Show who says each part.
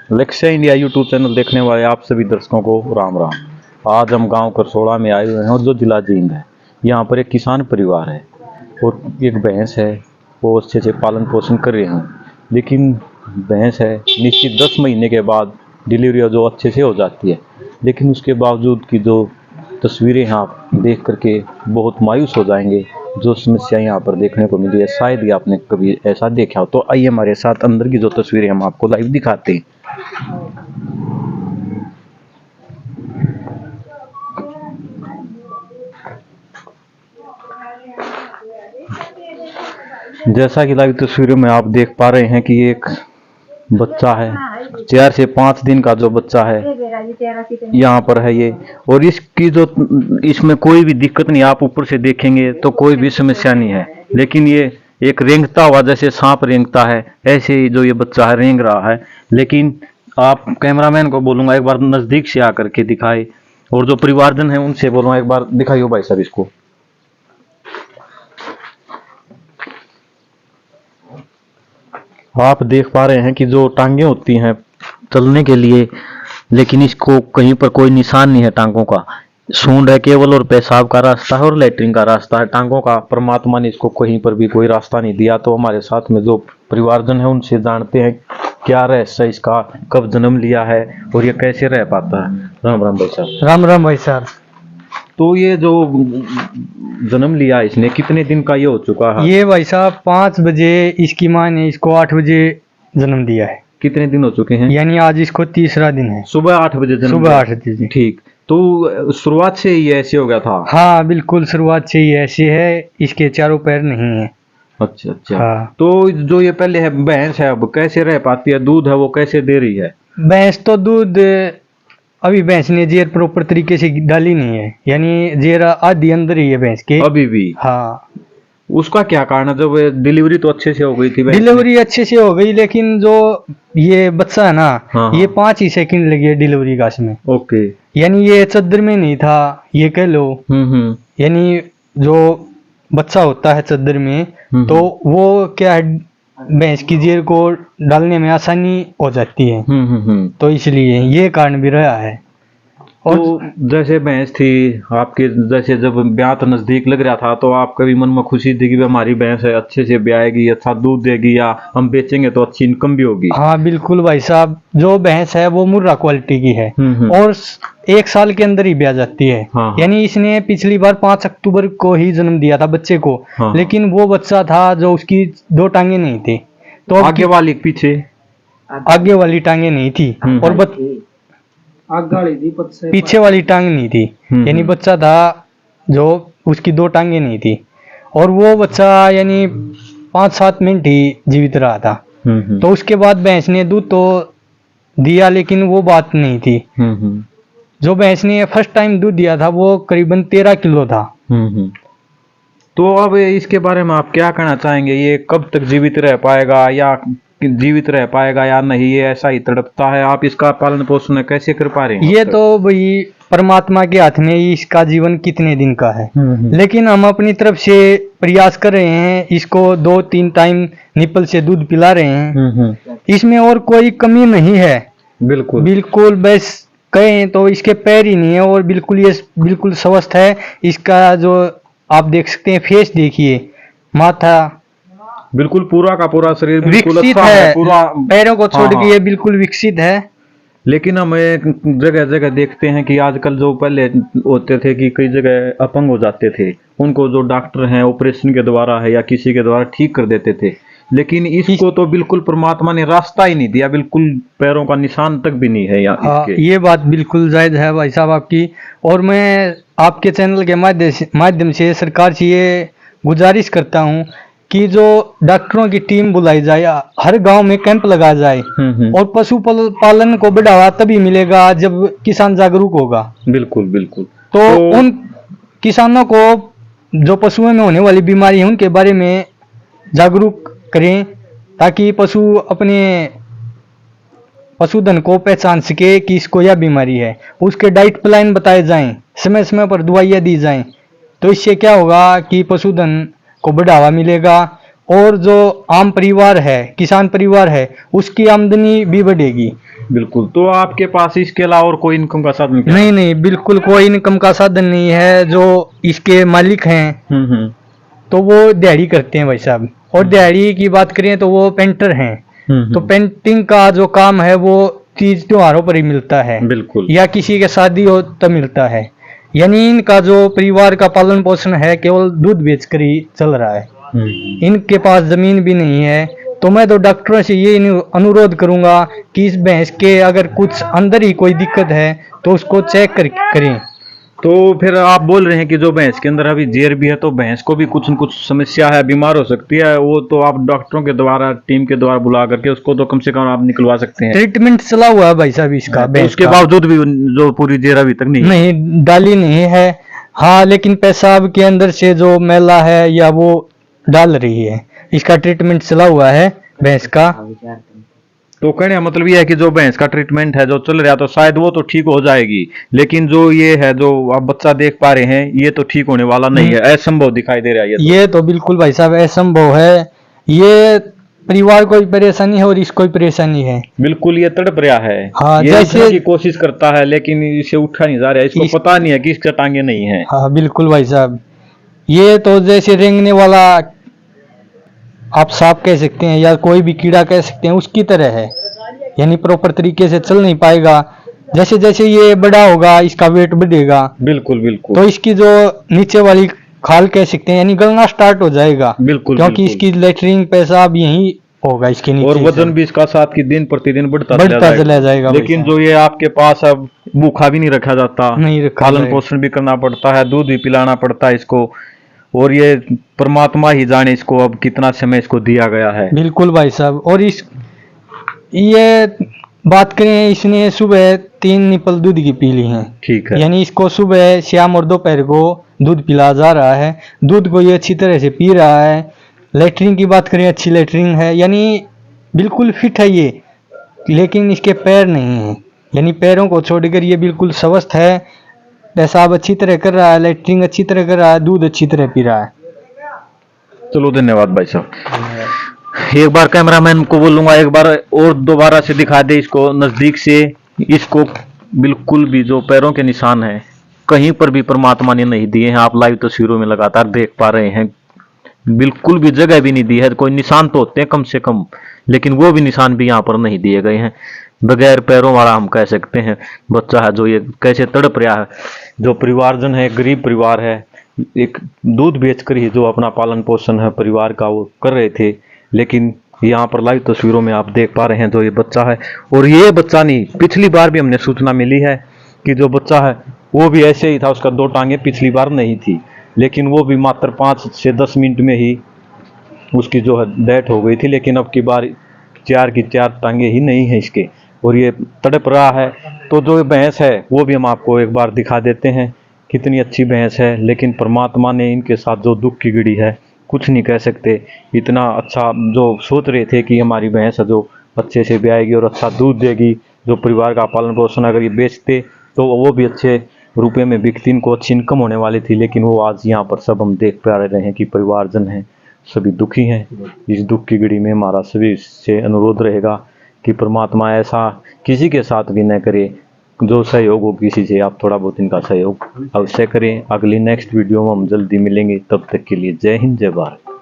Speaker 1: लक्ष्य India YouTube channel देखने वाले आप सभी दर्शकों को राम राम। आज हम गांव करसोड़ा में आए हुए हैं और जो जिला जींद है, यहाँ पर एक किसान परिवार है और एक भैंस है। वो अच्छे से पालन पोषण कर रहे हैं, लेकिन भैंस है निश्चित 10 महीने के बाद डिलीवरी जो अच्छे से हो जाती है, लेकिन उसके बावजूद की जो तस्वीरें आप देख करके बहुत मायूस हो जाएंगे। जो समस्या यहाँ पर देखने को मिली है, शायद ही आपने कभी ऐसा देखा हो। तो आइए हमारे साथ अंदर की जो तस्वीरें हम आपको लाइव दिखाते हैं। जैसा कि लाइव तस्वीरों में आप देख पा रहे हैं कि एक बच्चा है, 4 से 5 दिन का जो बच्चा है यहाँ पर है ये। और इसकी जो इसमें कोई भी दिक्कत नहीं, आप ऊपर से देखेंगे तो कोई भी समस्या नहीं है, लेकिन ये एक रेंगता हुआ जैसे सांप रेंगता है, ऐसे ही जो ये बच्चा है रेंग रहा है। लेकिन आप कैमरामैन को बोलूंगा एक बार नजदीक से आकर के दिखाए, और जो परिवारजन है उनसे बोलूंगा एक बार दिखाइए भाई साहब इसको। आप देख पा रहे हैं कि जो टांगे होती हैं चलने के लिए, लेकिन इसको कहीं पर कोई निशान नहीं है टांगों का। सूंड है केवल, और पेशाब का रास्ता है और लेटरिन का रास्ता है। टांगों का परमात्मा ने इसको कहीं पर भी कोई रास्ता नहीं दिया। तो हमारे साथ में जो परिवारजन है उनसे जानते हैं क्या रहस्य इसका, कब जन्म लिया है और ये कैसे रह पाता है। राम राम भाई साहब।
Speaker 2: राम राम भाई साहब।
Speaker 1: तो ये जो जन्म लिया इसने, कितने दिन का ये हो चुका है?
Speaker 2: ये भाई साहब 5 बजे इसकी माँ ने इसको 8 बजे जन्म दिया है।
Speaker 1: कितने दिन हो चुके हैं?
Speaker 2: यानी आज इसको 3रा दिन है।
Speaker 1: सुबह 8 बजे जन्म
Speaker 2: सुबह
Speaker 1: लिया।
Speaker 2: 8 बजे।
Speaker 1: ठीक, तो शुरुआत से ही ऐसे हो गया था?
Speaker 2: हाँ बिल्कुल, शुरुआत से ही ऐसे है। इसके चारों पैर नहीं है।
Speaker 1: अच्छा अच्छा।
Speaker 2: हाँ।
Speaker 1: तो जो ये पहले है भैंस है, अब कैसे रह पाती है? दूध है वो कैसे दे रही है?
Speaker 2: भैंस तो दूध अभी भैंस ने जेर प्रॉपर तरीके से डाली नहीं है, यानी जेर आधी अंदर ही है भैंस के
Speaker 1: अभी भी?
Speaker 2: हाँ।
Speaker 1: उसका क्या कारण है? जब डिलीवरी तो अच्छे से हो गई थी भैंस की।
Speaker 2: डिलीवरी अच्छे से हो गई, लेकिन जो ये बच्चा है ना,
Speaker 1: हाँ,
Speaker 2: ये 5 ही सेकंड लगे डिलीवरी का इसमें।
Speaker 1: ओके।
Speaker 2: यानी ये चद्दर में नहीं था, ये कह लो। यानी जो बच्चा होता है चद्दर में, तो वो क्या है, भैंस की जेर को डालने में आसानी हो जाती है। तो इसलिए ये कारण भी रहा है। और
Speaker 1: तो जैसे भैंस थी आपके, जैसे जब ब्याह तो नजदीक लग रहा था, तो आपका भी मन में खुशी थी कि हमारी भैंस है अच्छे से ब्याएगी, अच्छा दूध देगी, या हम बेचेंगे तो अच्छी इनकम भी होगी?
Speaker 2: हाँ बिल्कुल भाई साहब, जो भैंस है वो मुर्रा क्वालिटी की है और 1 साल के अंदर ही ब्याह जाती है।
Speaker 1: हाँ।
Speaker 2: यानी इसने पिछली बार 5 अक्टूबर को ही जन्म दिया था बच्चे को।
Speaker 1: हाँ।
Speaker 2: लेकिन वो बच्चा था जो उसकी 2 टांगे नहीं थी, तो
Speaker 1: आगे वाली पीछे?
Speaker 2: आगे वाली टांगे नहीं थी और पीछे वाली टांग नहीं थी। यानी बच्चा था जो उसकी 2 टांगे नहीं थी, और वो बच्चा यानी 5-7 मिनट ही जीवित रहा था। तो उसके बाद भैंस ने दूध तो दिया, लेकिन वो बात नहीं थी। जो भैंस ने फर्स्ट टाइम दूध दिया था वो करीबन 13 किलो था।
Speaker 1: तो अब इसके बारे में आप क्या कहना चाहेंगे? ये कब तक जीवित रह पाएगा, या जीवित रह पाएगा या नहीं? ये ऐसा ही तड़पता है, आप इसका पालन पोषण कैसे कर पा रहे हैं?
Speaker 2: ये तो भाई परमात्मा के हाथ में इसका जीवन कितने दिन का है। लेकिन हम अपनी तरफ से प्रयास कर रहे हैं, इसको 2-3 टाइम निपल से दूध पिला रहे हैं। इसमें और कोई कमी नहीं है।
Speaker 1: बिल्कुल
Speaker 2: बिल्कुल, बस कहें तो इसके पैर ही नहीं है और बिल्कुल ये बिल्कुल स्वस्थ है। इसका जो आप देख सकते हैं, फेस देखिए, माथा
Speaker 1: बिल्कुल पूरा का पूरा शरीर बिल्कुल
Speaker 2: विकसित
Speaker 1: अच्छा है, पूरा
Speaker 2: पैरों को छोड़
Speaker 1: हाँ,
Speaker 2: के ये बिल्कुल विकसित है।
Speaker 1: लेकिन हम जगह जगह देखते हैं कि आजकल जो पहले होते थे कि कई जगह अपंग हो जाते थे, उनको जो डॉक्टर हैं ऑपरेशन के द्वारा है या किसी के द्वारा ठीक कर देते थे। लेकिन इसको तो बिल्कुल परमात्मा ने रास्ता ही नहीं दिया, बिल्कुल पैरों का निशान तक भी नहीं है इसके।
Speaker 2: ये बात बिल्कुल जायज है भाई साहब आपकी। और मैं आपके चैनल के माध्यम से सरकार से ये गुजारिश करता हूँ कि जो डॉक्टरों की टीम बुलाई जाए, हर गांव में कैंप लगाया जाए, और पशु पालन को बढ़ावा तभी मिलेगा जब किसान जागरूक होगा।
Speaker 1: बिल्कुल बिल्कुल।
Speaker 2: तो उन किसानों को जो पशुओं में होने वाली बीमारी है उनके बारे में जागरूक करें, ताकि पशु अपने पशुधन को पहचान सके कि इसको यह बीमारी है। उसके डाइट प्लान बताए जाएं, समय समय पर दवाइयाँ दी जाएं। तो इससे क्या होगा कि पशुधन को बढ़ावा मिलेगा और जो आम परिवार है, किसान परिवार है, उसकी आमदनी भी बढ़ेगी।
Speaker 1: बिल्कुल। तो आपके पास इसके अलावा और कोई इनकम का साधन क्या है?
Speaker 2: नहीं नहीं, बिल्कुल कोई इनकम का साधन नहीं है। जो इसके मालिक हैं
Speaker 1: हम्म।
Speaker 2: तो वो दिहाड़ी करते हैं भाई साहब, और दिहाड़ी की बात करें तो वो पेंटर हैं। तो पेंटिंग का जो काम है वो तीज त्योहारों पर ही मिलता है,
Speaker 1: बिल्कुल।
Speaker 2: या किसी के शादी हो तब मिलता है। यानी इनका जो परिवार का पालन पोषण है केवल दूध बेचकर ही चल रहा है। इनके पास जमीन भी नहीं है। तो मैं तो डॉक्टरों से ये अनुरोध करूंगा कि इस भैंस के अगर कुछ अंदर ही कोई दिक्कत है तो उसको चेक करें।
Speaker 1: तो फिर आप बोल रहे हैं कि जो भैंस के अंदर अभी जेर भी है, तो भैंस को भी कुछ न कुछ समस्या है, बीमार हो सकती है, वो तो आप डॉक्टरों के द्वारा, टीम के द्वारा बुला करके उसको तो कम से कम आप निकलवा सकते हैं।
Speaker 2: ट्रीटमेंट चला हुआ है भाई साहब इसका,
Speaker 1: तो उसके बावजूद भी जो पूरी जेर अभी तक
Speaker 2: नहीं डाली नहीं है। हाँ, लेकिन पेशाब के अंदर से जो मैला है या वो डाल रही है। इसका ट्रीटमेंट चला हुआ है भैंस का।
Speaker 1: तो कहने का मतलब ये है कि जो भैंस का ट्रीटमेंट है जो चल रहा है, तो शायद वो तो ठीक हो जाएगी, लेकिन जो ये है जो आप बच्चा देख पा रहे हैं, ये तो ठीक होने वाला नहीं है, असंभव दिखाई दे रहा है
Speaker 2: ये तो बिल्कुल भाई साहब असंभव है। ये परिवार को भी परेशानी है और इसको भी परेशानी है।
Speaker 1: बिल्कुल, ये तड़प रहा है।
Speaker 2: हाँ,
Speaker 1: ये
Speaker 2: जैसे
Speaker 1: उठने की कोशिश करता है लेकिन इसे उठा नहीं जा रहा है, इसको पता नहीं है कि इसके टांगे नहीं है।
Speaker 2: हाँ बिल्कुल भाई साहब, ये तो जैसे रेंगने वाला आप सांप कह सकते हैं या कोई भी कीड़ा कह सकते हैं, उसकी तरह है। यानी प्रॉपर तरीके से चल नहीं पाएगा। जैसे जैसे ये बड़ा होगा इसका वेट बढ़ेगा।
Speaker 1: बिल्कुल बिल्कुल।
Speaker 2: तो इसकी जो नीचे वाली खाल कह सकते हैं यानी गलना स्टार्ट हो जाएगा।
Speaker 1: बिल्कुल,
Speaker 2: क्योंकि
Speaker 1: बिल्कुल।
Speaker 2: इसकी लेटरिन पेशाब यही होगा इसके नीचे,
Speaker 1: और वजन भी इसका साथ की दिन प्रतिदिन बढ़ता
Speaker 2: चला जाएगा।
Speaker 1: लेकिन जो ये आपके पास अब भूखा भी नहीं रखा जाता,
Speaker 2: नहीं रखा
Speaker 1: पालन पोषण भी करना पड़ता है, दूध भी पिलाना पड़ता है इसको, और ये परमात्मा ही जाने इसको अब कितना समय इसको दिया गया है।
Speaker 2: बिल्कुल भाई साहब। और ये बात करें, इसने सुबह 3 निपल दूध की पी ली हैं।
Speaker 1: ठीक है।
Speaker 2: यानी इसको सुबह, शाम और दोपहर को दूध पिलाया जा रहा है। दूध को ये अच्छी तरह से पी रहा है। लेटरिन की बात करें, अच्छी लेटरिन है, यानी बिल्कुल फिट है ये। लेकिन इसके पैर नहीं है, यानी पैरों को छोड़कर ये बिल्कुल स्वस्थ है। पेशाब अच्छी तरह कर रहा है, लेटरिन अच्छी तरह कर रहा है, दूध अच्छी तरह पी रहा है।
Speaker 1: चलो धन्यवाद भाई साहब। एक बार कैमरामैन को बोलूंगा एक बार और दोबारा से दिखा दे इसको नजदीक से। इसको बिल्कुल भी जो पैरों के निशान है कहीं पर भी परमात्मा ने नहीं दिए हैं। आप लाइव तस्वीरों में लगातार देख पा रहे हैं, बिल्कुल भी जगह भी नहीं दी है। कोई निशान तो होते हैं कम से कम, लेकिन वो भी निशान भी यहाँ पर नहीं दिए गए हैं। बगैर पैरों वाला हम कह सकते हैं बच्चा है जो ये कैसे तड़प रहा है। जो परिवारजन है, गरीब परिवार है, एक दूध बेचकर ही जो अपना पालन पोषण है परिवार का वो कर रहे थे, लेकिन यहाँ पर लाइव तस्वीरों में आप देख पा रहे हैं जो ये बच्चा है। और ये बच्चा नहीं, पिछली बार भी हमने सूचना मिली है कि जो बच्चा है वो भी ऐसे ही था, उसका 2 टांगे पिछली बार नहीं थी, लेकिन वो भी मात्र 5 से 10 मिनट में ही उसकी जो है डेथ हो गई थी। लेकिन अब की बार 4 की 4 टांगे ही नहीं है इसके, और ये तड़प रहा है। तो जो भैंस है वो भी हम आपको एक बार दिखा देते हैं, कितनी अच्छी भैंस है। लेकिन परमात्मा ने इनके साथ जो दुख की घड़ी है कुछ नहीं कह सकते। इतना अच्छा जो सोच रहे थे कि हमारी भैंस है जो अच्छे से ब्याएगी और अच्छा दूध देगी, जो परिवार का पालन पोषण अगर ये बेचते तो वो भी अच्छे रुपए में बिकती, इनको अच्छी इनकम होने वाली थी। लेकिन वो आज यहाँ पर सब हम देख पा रहे हैं कि परिवारजन हैं सभी दुखी हैं। इस दुख की घड़ी में हमारा सभी से अनुरोध रहेगा कि परमात्मा ऐसा किसी के साथ भी न करे। जो सहयोग हो किसी से, आप थोड़ा बहुत इनका सहयोग अवश्य करें। अगली नेक्स्ट वीडियो में हम जल्दी मिलेंगे, तब तक के लिए जय हिंद जय भारत।